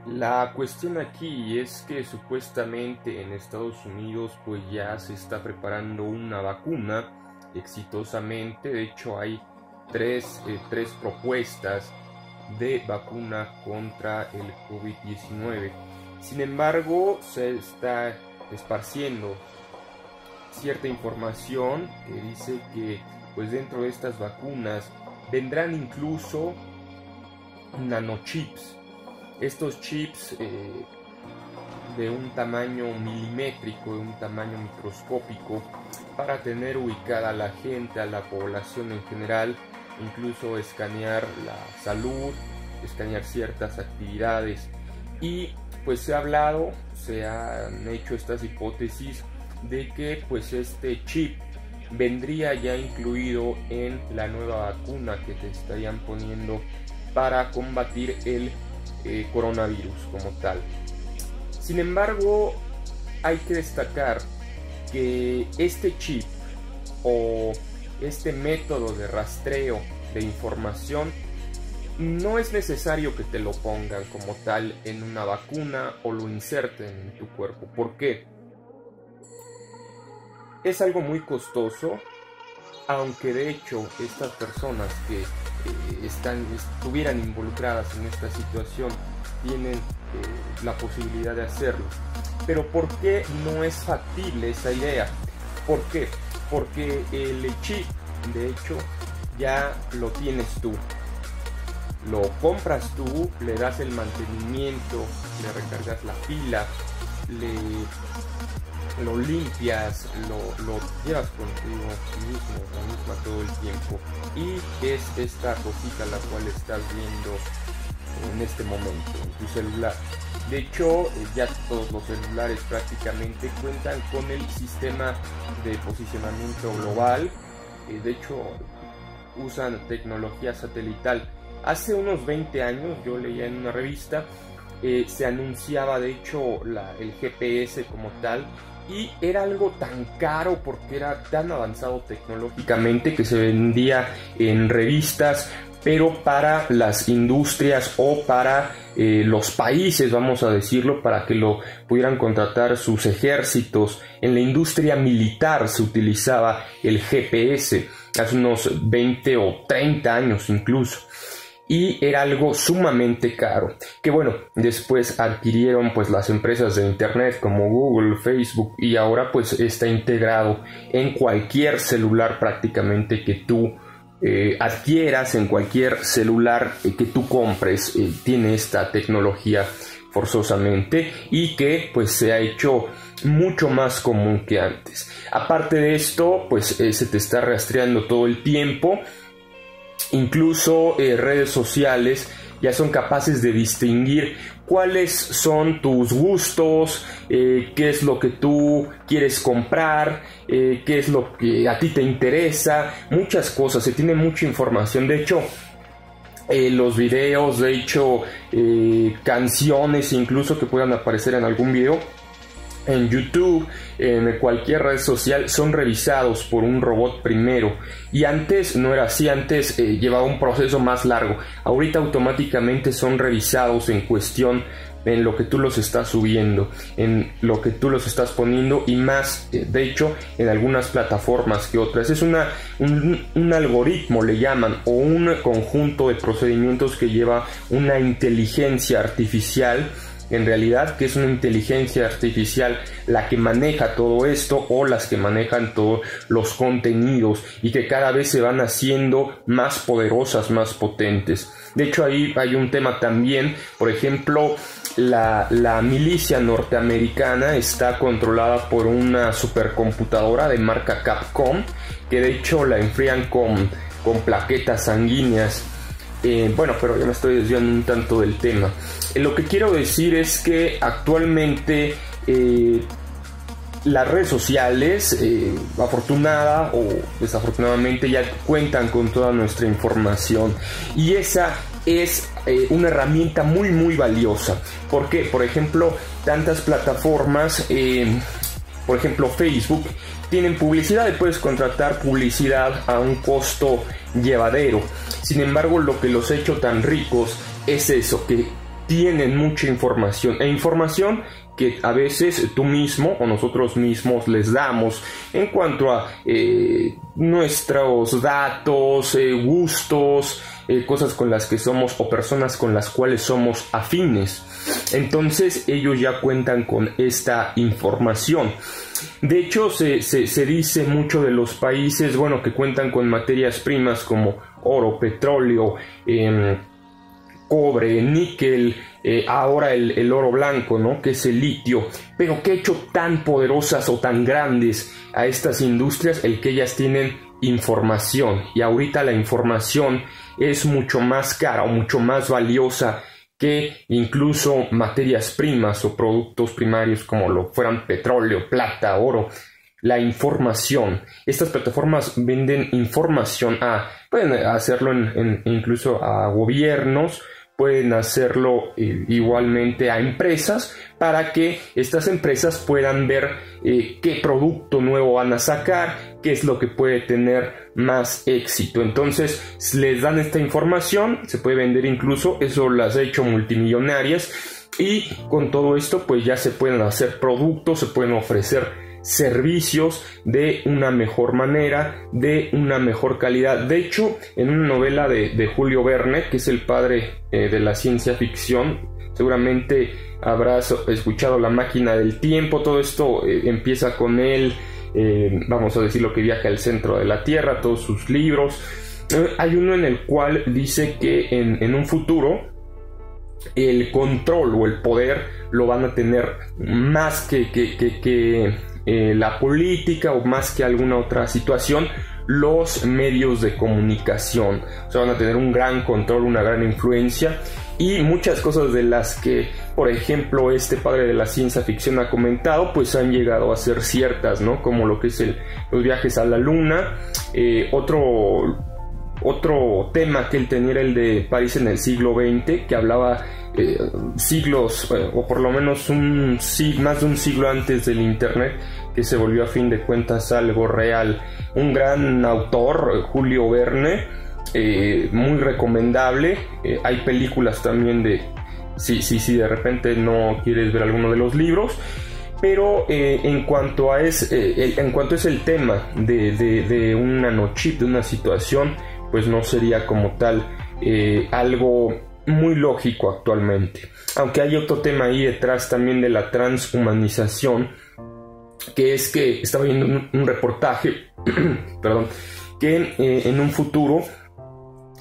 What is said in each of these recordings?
La cuestión aquí es que supuestamente en Estados Unidos pues ya se está preparando una vacuna exitosamente. De hecho hay tres propuestas de vacuna contra el COVID-19. Sin embargo, se está esparciendo cierta información que dice que pues dentro de estas vacunas vendrán incluso nanochips. Estos chips de un tamaño milimétrico, de un tamaño microscópico, para tener ubicada a la gente, a la población en general, incluso escanear la salud, escanear ciertas actividades. Y pues se ha hablado, se han hecho estas hipótesis de que pues este chip vendría ya incluido en la nueva vacuna que te estarían poniendo para combatir el coronavirus como tal. Sin embargo, hay que destacar que este chip o este método de rastreo de información no es necesario que te lo pongan como tal en una vacuna o lo inserten en tu cuerpo. ¿Por qué? Es algo muy costoso, aunque de hecho estas personas que estuvieran involucradas en esta situación tienen la posibilidad de hacerlo. Pero ¿por qué no es factible esa idea? ¿Por qué? Porque el chip, de hecho, ya lo tienes tú. Lo compras tú, le das el mantenimiento, le recargas la pila, lo limpias, lo llevas contigo mismo, la misma todo el tiempo, y es esta cosita la cual estás viendo en este momento en tu celular. De hecho, ya todos los celulares prácticamente cuentan con el sistema de posicionamiento global. De hecho, usan tecnología satelital. Hace unos 20 años, yo leía en una revista, se anunciaba de hecho el GPS como tal, y era algo tan caro porque era tan avanzado tecnológicamente que se vendía en revistas, pero para las industrias o para los países, vamos a decirlo, para que lo pudieran contratar sus ejércitos. En la industria militar se utilizaba el GPS hace unos 20 o 30 años incluso. Y era algo sumamente caro, que bueno, después adquirieron pues las empresas de internet como Google, Facebook, y ahora pues está integrado en cualquier celular prácticamente que tú adquieras, en cualquier celular que tú compres, tiene esta tecnología forzosamente, y que pues se ha hecho mucho más común que antes. Aparte de esto, pues se te está rastreando todo el tiempo. Incluso redes sociales ya son capaces de distinguir cuáles son tus gustos, qué es lo que tú quieres comprar, qué es lo que a ti te interesa, muchas cosas, se tiene mucha información. De hecho, los videos, de hecho, canciones incluso que puedan aparecer en algún video en YouTube, en cualquier red social, son revisados por un robot primero, y antes no era así. Antes llevaba un proceso más largo. Ahorita automáticamente son revisados en cuestión en lo que tú los estás subiendo, en lo que tú los estás poniendo, y más, de hecho, en algunas plataformas que otras. Es un algoritmo, le llaman, o un conjunto de procedimientos que lleva una inteligencia artificial. En realidad, que es una inteligencia artificial la que maneja todo esto, o las que manejan todos los contenidos, y que cada vez se van haciendo más poderosas, más potentes. De hecho, ahí hay un tema también. Por ejemplo, la milicia norteamericana está controlada por una supercomputadora de marca Capcom, que de hecho la enfrían con plaquetas sanguíneas. Bueno, pero ya me estoy desviando un tanto del tema. Lo que quiero decir es que actualmente las redes sociales, afortunada o desafortunadamente, ya cuentan con toda nuestra información, y esa es una herramienta muy muy valiosa, porque por ejemplo tantas plataformas, por ejemplo Facebook, tienen publicidad y puedes contratar publicidad a un costo llevadero. Sin embargo, lo que los ha hecho tan ricos es eso, que tienen mucha información, e información que a veces tú mismo o nosotros mismos les damos en cuanto a nuestros datos, gustos, cosas con las que somos o personas con las cuales somos afines. Entonces ellos ya cuentan con esta información. De hecho, se dice mucho de los países, bueno, que cuentan con materias primas como oro, petróleo, cobre, níquel, ahora el oro blanco, ¿no? Que es el litio, pero que ha hecho tan poderosas o tan grandes a estas industrias, el que ellas tienen información, y ahorita la información es mucho más cara o mucho más valiosa que incluso materias primas o productos primarios como lo fueran petróleo, plata, oro. La información, estas plataformas venden información pueden hacerlo incluso a gobiernos, pueden hacerlo igualmente a empresas, para que estas empresas puedan ver qué producto nuevo van a sacar, qué es lo que puede tener más éxito. Entonces les dan esta información, se puede vender incluso, eso las ha hecho multimillonarias, y con todo esto pues ya se pueden hacer productos, se pueden ofrecer servicios de una mejor manera, de una mejor calidad. De hecho, en una novela de Julio Verne, que es el padre de la ciencia ficción, seguramente habrás escuchado La máquina del tiempo. Todo esto empieza con él, vamos a decir, lo que viaja al centro de la Tierra, todos sus libros. Hay uno en el cual dice que en un futuro el control o el poder lo van a tener más que la política, o más que alguna otra situación, los medios de comunicación. O sea, van a tener un gran control, una gran influencia, y muchas cosas de las que, por ejemplo, este padre de la ciencia ficción ha comentado, pues han llegado a ser ciertas, ¿no? Como lo que es los viajes a la luna. Otro tema que él tenía era el de París en el siglo XX, que hablaba siglos, o por lo menos más de un siglo antes del internet, que se volvió a fin de cuentas algo real. Un gran autor, Julio Verne, muy recomendable. Hay películas también si de repente no quieres ver alguno de los libros. Pero en cuanto es el tema de un nanochip, de una situación, pues no sería como tal algo muy lógico actualmente. Aunque hay otro tema ahí detrás también de la transhumanización, que es que estaba viendo un reportaje perdón, que en un futuro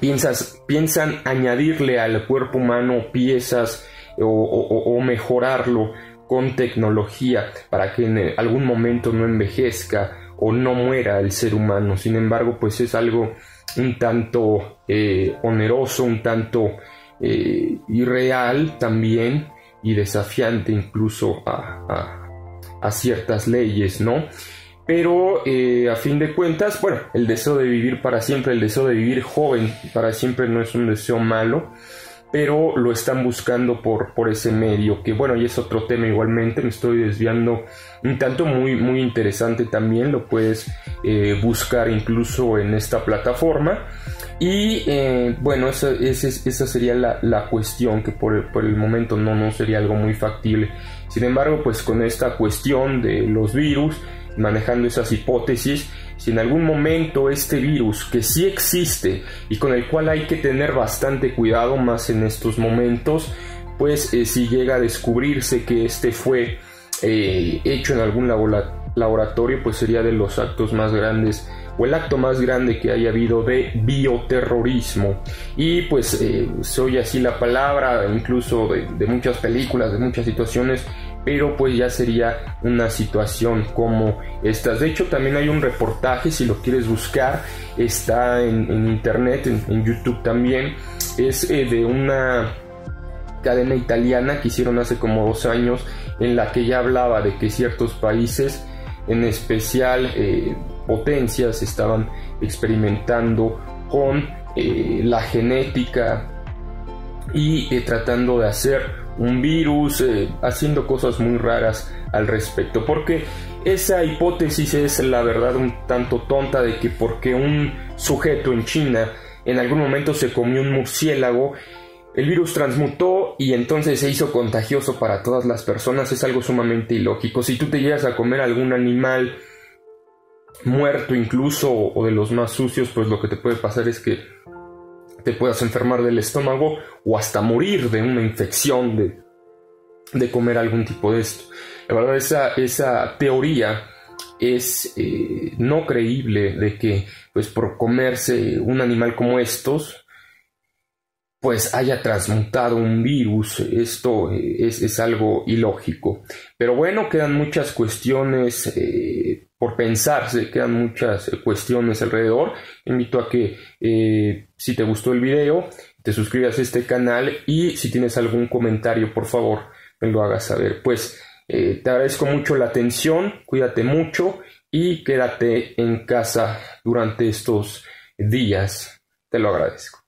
piensan añadirle al cuerpo humano piezas o mejorarlo con tecnología para que en algún momento no envejezca o no muera el ser humano. Sin embargo, pues es algo un tanto oneroso, un tanto irreal también, y desafiante incluso a ciertas leyes, ¿no? Pero a fin de cuentas, bueno, el deseo de vivir para siempre, el deseo de vivir joven para siempre no es un deseo malo, pero lo están buscando por ese medio, que bueno, y es otro tema igualmente. Me estoy desviando un tanto, muy, muy interesante también. Lo puedes buscar incluso en esta plataforma. Y bueno, esa sería la cuestión, que por el momento no sería algo muy factible. Sin embargo, pues con esta cuestión de los virus, manejando esas hipótesis, si en algún momento este virus, que sí existe y con el cual hay que tener bastante cuidado más en estos momentos, pues si llega a descubrirse que este fue hecho en algún laboratorio, pues sería de los actos más grandes, o el acto más grande que haya habido de bioterrorismo. Y pues se oye así la palabra, incluso de muchas películas, de muchas situaciones, pero pues ya sería una situación como estas. De hecho, también hay un reportaje, si lo quieres buscar, está en internet, en YouTube también. Es de una cadena italiana que hicieron hace como 2 años, en la que ya hablaba de que ciertos países, en especial potencias, estaban experimentando con la genética y tratando de hacer un virus, haciendo cosas muy raras al respecto, porque esa hipótesis es la verdad un tanto tonta, de que porque un sujeto en China en algún momento se comió un murciélago, el virus transmutó y entonces se hizo contagioso para todas las personas, es algo sumamente ilógico. Si tú te llegas a comer algún animal muerto incluso, o de los más sucios, pues lo que te puede pasar es que te puedas enfermar del estómago o hasta morir de una infección de comer algún tipo de esto. La verdad, esa teoría es no creíble, de que pues por comerse un animal como estos pues haya transmutado un virus. Esto es algo ilógico. Pero bueno, quedan muchas cuestiones por pensarse, quedan muchas cuestiones alrededor. Invito a que si te gustó el video, te suscribas a este canal, y si tienes algún comentario, por favor, me lo hagas saber. Pues te agradezco mucho la atención, cuídate mucho y quédate en casa durante estos días. Te lo agradezco.